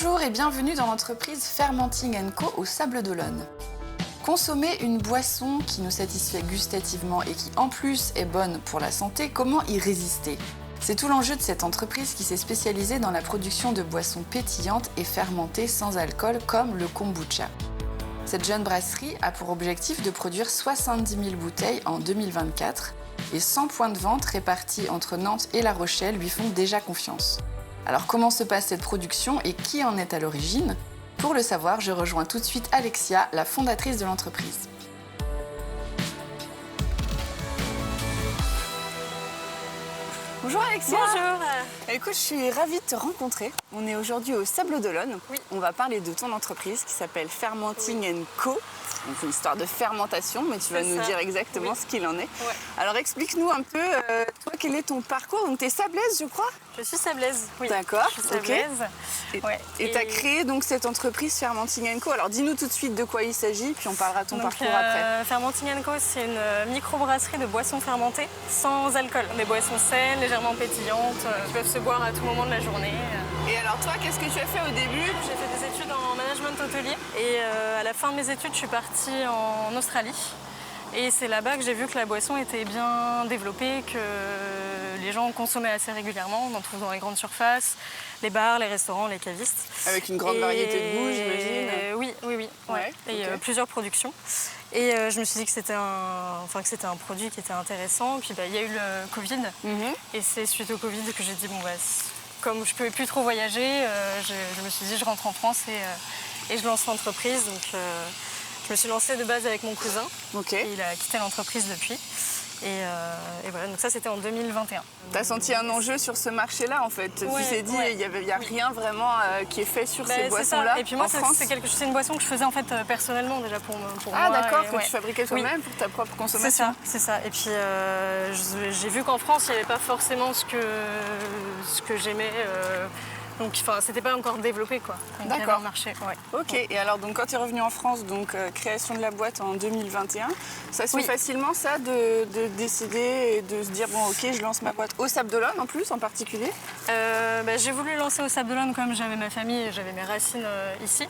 Bonjour et bienvenue dans l'entreprise Fermenting & Co au Sables d'Olonne. Consommer une boisson qui nous satisfait gustativement et qui en plus est bonne pour la santé, comment y résister? C'est tout l'enjeu de cette entreprise qui s'est spécialisée dans la production de boissons pétillantes et fermentées sans alcool comme le kombucha. Cette jeune brasserie a pour objectif de produire 70 000 bouteilles en 2024 et 100 points de vente répartis entre Nantes et La Rochelle lui font déjà confiance. Alors comment se passe cette production et qui en est à l'origine? Pour le savoir, je rejoins tout de suite Alexia, la fondatrice de l'entreprise. Bonjour Alexia. Bonjour. Écoute, je suis ravie de te rencontrer. On est aujourd'hui au Sables d'Olonne. Oui. On va parler de ton entreprise qui s'appelle Fermenting & Co. Donc, c'est une histoire de fermentation, mais tu vas nous dire exactement ce qu'il en est. Ouais. Alors explique-nous un peu, toi, quel est ton parcours? Donc tu es sablaise, je crois? Je suis sablaise, oui. D'accord, Je suis sablaise. Et tu as créé donc cette entreprise Fermenting & Co. Alors dis-nous tout de suite de quoi il s'agit, puis on parlera de ton parcours après. Fermenting & Co, c'est une microbrasserie de boissons fermentées sans alcool. Des boissons saines, légèrement pétillantes, qui peuvent se boire à tout moment de la journée. Et alors toi, qu'est-ce que tu as fait au début? J'ai fait des études en management hôtelier et à la fin de mes études, je suis partie en Australie. Et c'est là-bas que j'ai vu que la boisson était bien développée, que les gens en consommaient assez régulièrement, dans les grandes surfaces, les bars, les restaurants, les cavistes. Avec une grande variété de goûts, j'imagine. Oui. Ouais, Et ok. Plusieurs productions. Et je me suis dit que c'était un produit qui était intéressant. Puis il y a eu le Covid. Et c'est suite au Covid que j'ai dit, comme je ne pouvais plus trop voyager, je me suis dit, je rentre en France et je lance l'entreprise. Donc, je me suis lancée de base avec mon cousin. Ok. Et il a quitté l'entreprise depuis. Et voilà, donc ça c'était en 2021. T'as senti un enjeu sur ce marché-là en fait? Ouais, Tu t'es dit, il n'y a rien vraiment qui est fait sur ces C'est boissons-là ça. Et puis moi, en France? c'est une boisson que je faisais en fait personnellement déjà pour Ah moi. d'accord, et que tu fabriquais toi-même pour ta propre consommation. C'est ça. Et puis j'ai vu qu'en France, il n'y avait pas forcément ce que j'aimais. Donc c'était pas encore développé quoi. Donc, il y avait D'accord. un marché. Ouais. Ok, et alors donc quand tu es revenu en France, donc création de la boîte en 2021, ça se fait Oui. facilement ça de décider et de se dire bon ok je lance ma boîte au Sables d'Olonne en plus en particulier? J'ai voulu lancer au Sables d'Olonne comme j'avais ma famille et j'avais mes racines ici.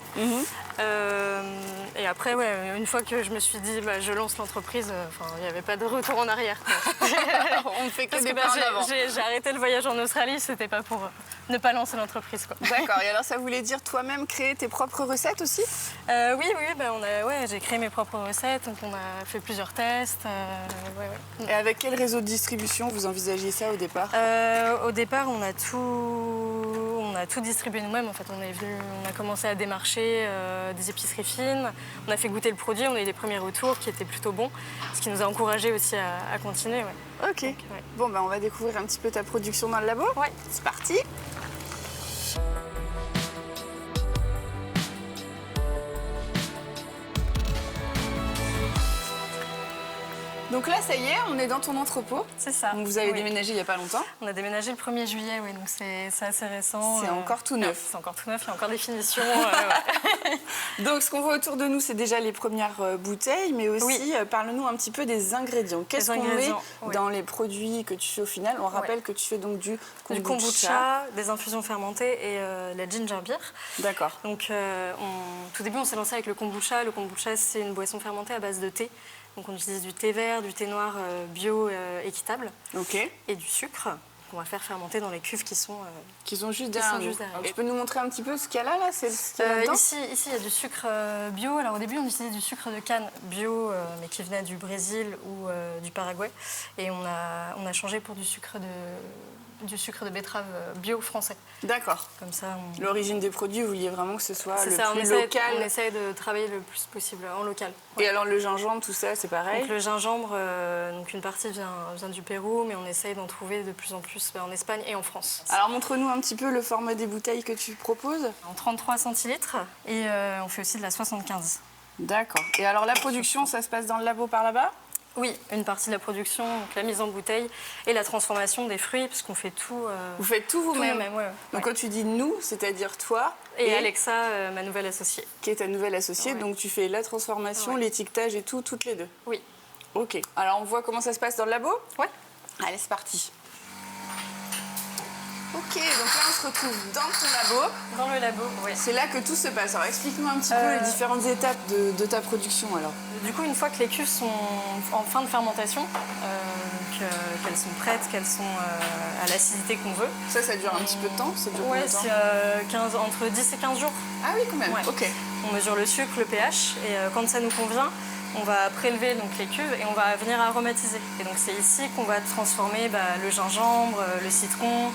Et après, une fois que je me suis dit je lance l'entreprise, il n'y avait pas de retour en arrière. Quoi. On ne fait que Parce des que pas en avant. j'ai arrêté le voyage en Australie, c'était pas pour ne pas lancer l'entreprise. Quoi. D'accord, et alors ça voulait dire toi-même créer tes propres recettes aussi? Oui, j'ai créé mes propres recettes, donc on a fait plusieurs tests. Et avec quel réseau de distribution vous envisagiez ça au départ? Au départ, on a tout distribué nous-mêmes. En fait, on a commencé à démarcher des épiceries fines. On a fait goûter le produit, on a eu des premiers retours qui étaient plutôt bons, ce qui nous a encouragés aussi à continuer. Ouais. Ok. Donc, Bon, on va découvrir un petit peu ta production dans le labo. Ouais. C'est parti. Donc là, ça y est, on est dans ton entrepôt. C'est ça. Donc vous avez Oui. déménagé il n'y a pas longtemps. On a déménagé le 1er juillet, oui, donc c'est assez récent. C'est encore tout neuf. C'est encore tout neuf, il y a encore des finitions. Donc ce qu'on voit autour de nous, c'est déjà les premières bouteilles, mais aussi parle-nous un petit peu des ingrédients. Qu'est-ce qu'on met dans les produits que tu fais au final? On rappelle que tu fais donc du kombucha, des infusions fermentées et la ginger beer. D'accord. Donc tout début, on s'est lancé avec le kombucha. Le kombucha, c'est une boisson fermentée à base de thé. Donc on utilise du thé vert, du thé noir bio équitable et du sucre qu'on va faire fermenter dans les cuves qui sont juste derrière nous. Alors, tu peux nous montrer un petit peu ce qu'il y a là, c'est ce qu'il y a là-dedans? Ici, il y a du sucre bio. Alors au début, on utilisait du sucre de canne bio, mais qui venait du Brésil ou du Paraguay. Et on a changé pour du sucre de betterave bio français. D'accord. Comme ça, l'origine des produits, vous vouliez vraiment que ce soit le plus local. On essaie de travailler le plus possible en local. Et alors le gingembre, tout ça, c'est pareil? Donc le gingembre, une partie vient du Pérou, mais on essaye d'en trouver de plus en plus en Espagne et en France. Alors montre-nous un petit peu le format des bouteilles que tu proposes. En 33 centilitres et on fait aussi de la 75. D'accord. Et alors la production, ça se passe dans le labo par là-bas? Oui, une partie de la production, donc la mise en bouteille et la transformation des fruits, puisqu'on fait tout. Vous faites tout vous-même? Donc quand tu dis nous, c'est-à-dire toi et Alexa, ma nouvelle associée. Qui est ta nouvelle associée, donc tu fais la transformation, l'étiquetage et tout, toutes les deux? Oui. Ok. Alors on voit comment ça se passe dans le labo? Ouais. Allez, c'est parti. Ok, donc là on se retrouve dans ton labo. Dans le labo, oui. C'est là que tout se passe. Alors explique-nous un petit peu les différentes étapes de ta production alors. Du coup, une fois que les cuves sont en fin de fermentation, qu'elles sont prêtes, qu'elles sont à l'acidité qu'on veut. Ça dure un petit peu de temps? Ouais, c'est entre 10 et 15 jours. Ah oui, quand même, ok. On mesure le sucre, le pH, et quand ça nous convient, on va prélever donc, les cuves et on va venir aromatiser. Et donc c'est ici qu'on va transformer le gingembre, le citron.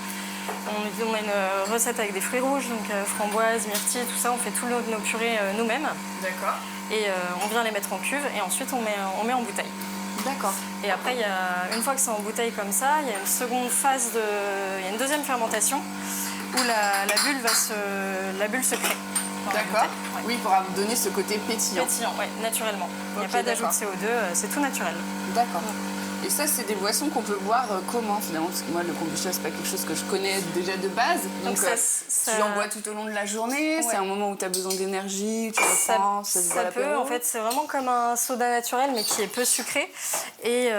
On a une recette avec des fruits rouges, donc framboises, myrtilles, tout ça. On fait tous nos purées nous-mêmes. D'accord. Et on vient les mettre en cuve et ensuite on met en bouteille. D'accord. Et après, une fois que c'est en bouteille comme ça, il y a une seconde phase, il y a une deuxième fermentation où la bulle se crée. D'accord. Ouais. Oui, pour donner ce côté pétillant. Pétillant, oui, naturellement. Il n'y a pas d'ajout de CO2, c'est tout naturel. D'accord. Et ça, c'est des boissons qu'on peut boire comment finalement? Parce que moi, le kombucha, c'est pas quelque chose que je connais déjà de base. Donc tu en bois tout au long de la journée. Ouais. C'est un moment où tu as besoin d'énergie, tu reprends, ça peut, en fait, c'est vraiment comme un soda naturel, mais qui est peu sucré et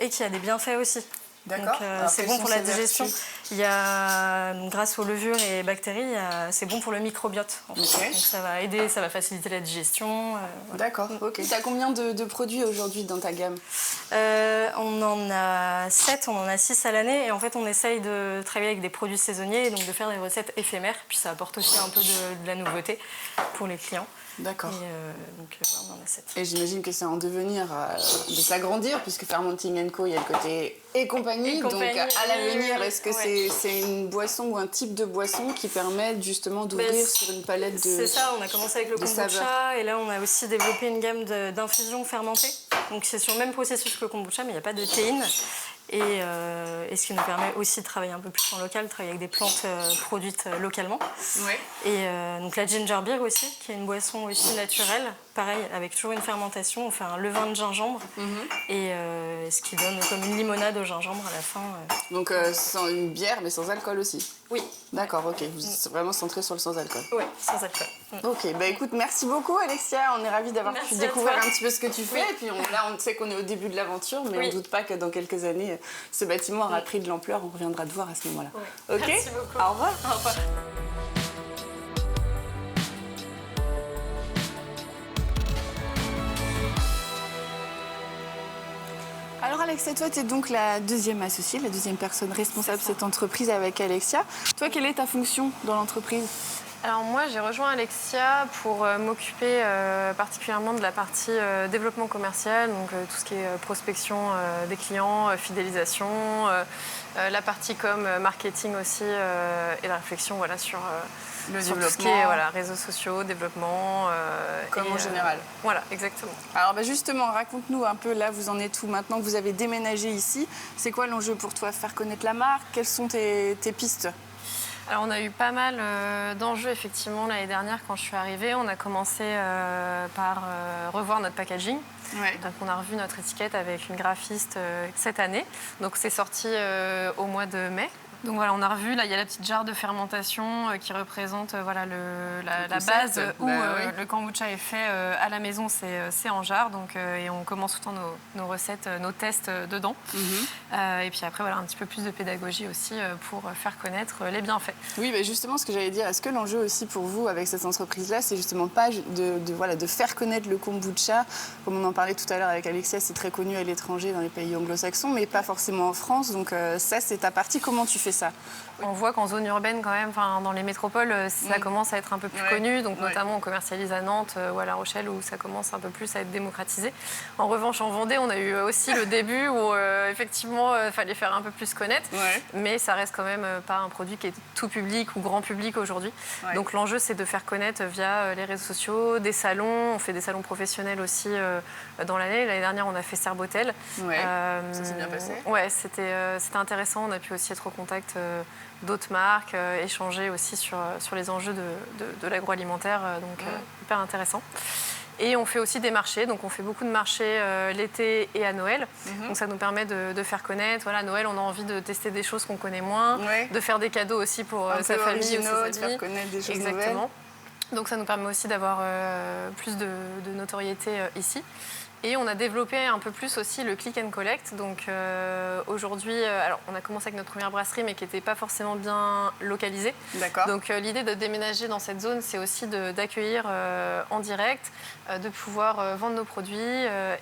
qui a des bienfaits aussi. D'accord. C'est bon pour la digestion. Il y a, grâce aux levures et bactéries, c'est bon pour le microbiote. En fait. Okay. Donc ça va aider, ça va faciliter la digestion. D'accord. Ok. Tu as combien de produits aujourd'hui dans ta gamme? On en a 7, on en a 6 à l'année. Et en fait, on essaye de travailler avec des produits saisonniers et donc de faire des recettes éphémères. Puis ça apporte aussi un peu de la nouveauté pour les clients. D'accord. Donc on en a 7. Et j'imagine que c'est en devenir de s'agrandir, puisque Fermenting & Co, il y a le côté et compagnie. Donc à l'avenir, est-ce que c'est une boisson ou un type de boisson qui permet justement d'ouvrir sur une palette de C'est ça, on a commencé avec le kombucha et là on a aussi développé une gamme d'infusions fermentées. Donc c'est sur le même processus que le kombucha, mais il n'y a pas de théine. Et ce qui nous permet aussi de travailler un peu plus en local, de travailler avec des plantes produites localement. Ouais. Et donc la ginger beer aussi, qui est une boisson aussi naturelle, pareil, avec toujours une fermentation. On fait un levain de gingembre et ce qui donne comme une limonade au gingembre à la fin. Donc sans une bière, mais sans alcool aussi? Oui. D'accord, ok. Vous êtes vraiment centré sur le sans alcool? Oui, sans alcool. Ok, bah écoute, merci beaucoup Alexia. On est ravis d'avoir pu découvrir un petit peu ce que tu fais. Et puis là, on sait qu'on est au début de l'aventure, mais on ne doute pas que dans quelques années, ce bâtiment aura pris de l'ampleur. On reviendra te voir à ce moment-là. Oui. Ok. Merci beaucoup. Au revoir. Au revoir. Alors Alexia, toi, tu es donc la deuxième associée, la deuxième personne responsable de cette entreprise avec Alexia. Toi, quelle est ta fonction dans l'entreprise? Alors moi, j'ai rejoint Alexia pour m'occuper particulièrement de la partie développement commercial, donc tout ce qui est prospection des clients, fidélisation, la partie marketing aussi et la réflexion sur tout ce qui est réseaux sociaux, développement. En général. Voilà, exactement. Alors justement, raconte-nous un peu, là, vous en êtes où maintenant que vous avez déménagé ici? C'est quoi l'enjeu pour toi? Faire connaître la marque? Quelles sont tes pistes? Alors on a eu pas mal d'enjeux effectivement l'année dernière quand je suis arrivée. On a commencé par revoir notre packaging. Ouais. Donc on a revu notre étiquette avec une graphiste cette année. Donc c'est sorti au mois de mai. Donc voilà, on a revu, là il y a la petite jarre de fermentation qui représente la base où le kombucha est fait à la maison, c'est en jarre. Donc, et on commence tout le temps nos recettes, nos tests dedans. Et puis après, un petit peu plus de pédagogie aussi pour faire connaître les bienfaits. Oui, mais justement, ce que j'allais dire, est-ce que l'enjeu aussi pour vous avec cette entreprise-là, c'est justement pas de faire connaître le kombucha, comme on en parlait tout à l'heure avec Alexia, c'est très connu à l'étranger, dans les pays anglo-saxons, mais pas forcément en France. Donc ça, c'est ta partie. Comment tu fais ça? On voit qu'en zone urbaine, quand même, dans les métropoles, ça commence à être un peu plus connu. Donc, notamment, on commercialise à Nantes ou à La Rochelle, où ça commence un peu plus à être démocratisé. En revanche, en Vendée, on a eu aussi le début où, effectivement, il fallait faire un peu plus connaître. Mais ça reste quand même pas un produit qui est tout public ou grand public aujourd'hui. Donc, l'enjeu, c'est de faire connaître via les réseaux sociaux, des salons. On fait des salons professionnels aussi dans l'année. L'année dernière, on a fait Serbotel. Ça s'est bien passé? Ouais, c'était intéressant. On a pu aussi être au contact d'autres marques, échanger aussi sur les enjeux de l'agroalimentaire, donc hyper intéressant. Et on fait aussi des marchés, donc on fait beaucoup de marchés l'été et à Noël. Donc ça nous permet de faire connaître. Voilà, à Noël, on a envie de tester des choses qu'on connaît moins, de faire des cadeaux aussi pour sa famille ou ses amis. De faire connaître des choses Exactement. Nouvelles. Donc ça nous permet aussi d'avoir plus de notoriété ici. Et on a développé un peu plus aussi le click and collect. Donc aujourd'hui, alors on a commencé avec notre première brasserie, mais qui n'était pas forcément bien localisée. D'accord. Donc l'idée de déménager dans cette zone, c'est aussi d'accueillir en direct, de pouvoir vendre nos produits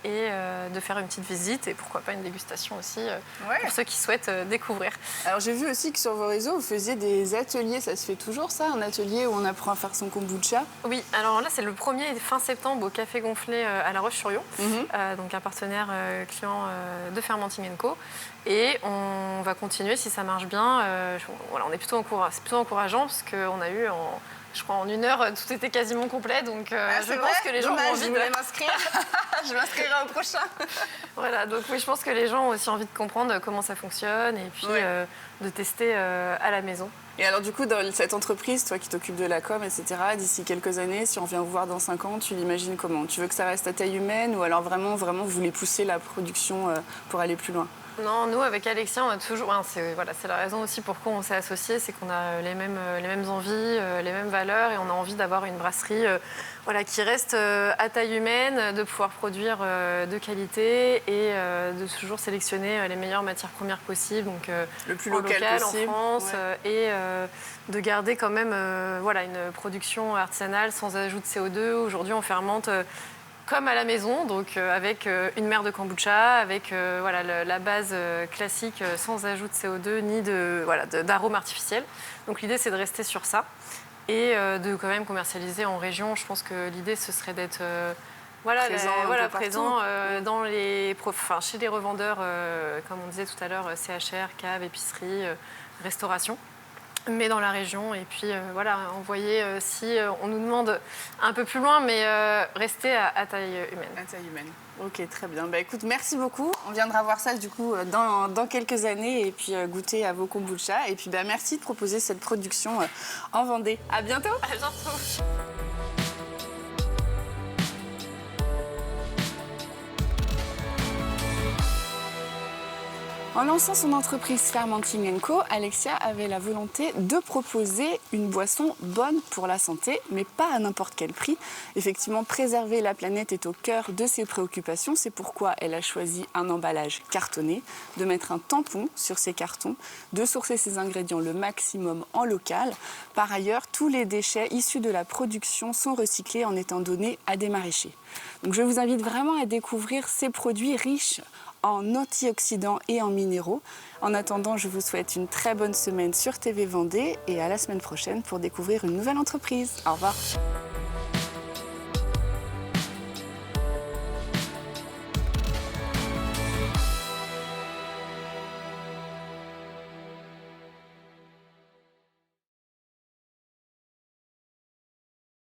et de faire une petite visite et pourquoi pas une dégustation aussi pour ceux qui souhaitent découvrir. Alors j'ai vu aussi que sur vos réseaux, vous faisiez des ateliers. Ça se fait toujours ça, un atelier où on apprend à faire son kombucha? Oui, alors là c'est le premier fin septembre au Café Gonflé à La Roche-sur-Yon. Donc un partenaire client de Fermenting & Co. Et on va continuer si ça marche bien. Voilà, c'est plutôt encourageant parce qu'on a eu, je crois en 1 heure, tout était quasiment complet. Donc je pense que les gens ont envie de m'inscrire. Je m'inscrirai au prochain. Voilà, donc oui, je pense que les gens ont aussi envie de comprendre comment ça fonctionne et puis de tester à la maison. Et alors du coup, dans cette entreprise, toi qui t'occupes de la com, etc., d'ici quelques années, si on vient vous voir dans 5 ans, tu l'imagines comment? Tu veux que ça reste à taille humaine ou alors vraiment, vous voulez pousser la production pour aller plus loin? Non, nous, avec Alexia, on a toujours... c'est la raison aussi pourquoi on s'est associés, c'est qu'on a les mêmes envies, les mêmes valeurs et on a envie d'avoir une brasserie qui reste à taille humaine, de pouvoir produire de qualité et de toujours sélectionner les meilleures matières premières possibles, donc le plus local possible, en France, et de garder quand même une production artisanale sans ajout de CO2. Aujourd'hui, on fermente comme à la maison, donc avec une mer de kombucha, avec la base classique sans ajout de CO2 ni d'arômes artificiels. Donc l'idée, c'est de rester sur ça et de quand même commercialiser en région. Je pense que l'idée, ce serait d'être présent chez les revendeurs, comme on disait tout à l'heure, CHR, cave, épicerie, restauration. Mais dans la région, et puis envoyer si on nous demande un peu plus loin, mais rester à taille humaine. À taille humaine. Ok, très bien. Bah, écoute, merci beaucoup. On viendra voir ça du coup dans quelques années et puis goûter à vos kombucha. Et puis merci de proposer cette production en Vendée. À bientôt. À bientôt. En lançant son entreprise Fermenting & Co, Alexia avait la volonté de proposer une boisson bonne pour la santé, mais pas à n'importe quel prix. Effectivement, préserver la planète est au cœur de ses préoccupations. C'est pourquoi elle a choisi un emballage cartonné, de mettre un tampon sur ses cartons, de sourcer ses ingrédients le maximum en local. Par ailleurs, tous les déchets issus de la production sont recyclés en étant donnés à des maraîchers. Donc je vous invite vraiment à découvrir ces produits riches en antioxydants et en minéraux. En attendant, je vous souhaite une très bonne semaine sur TV Vendée et à la semaine prochaine pour découvrir une nouvelle entreprise. Au revoir.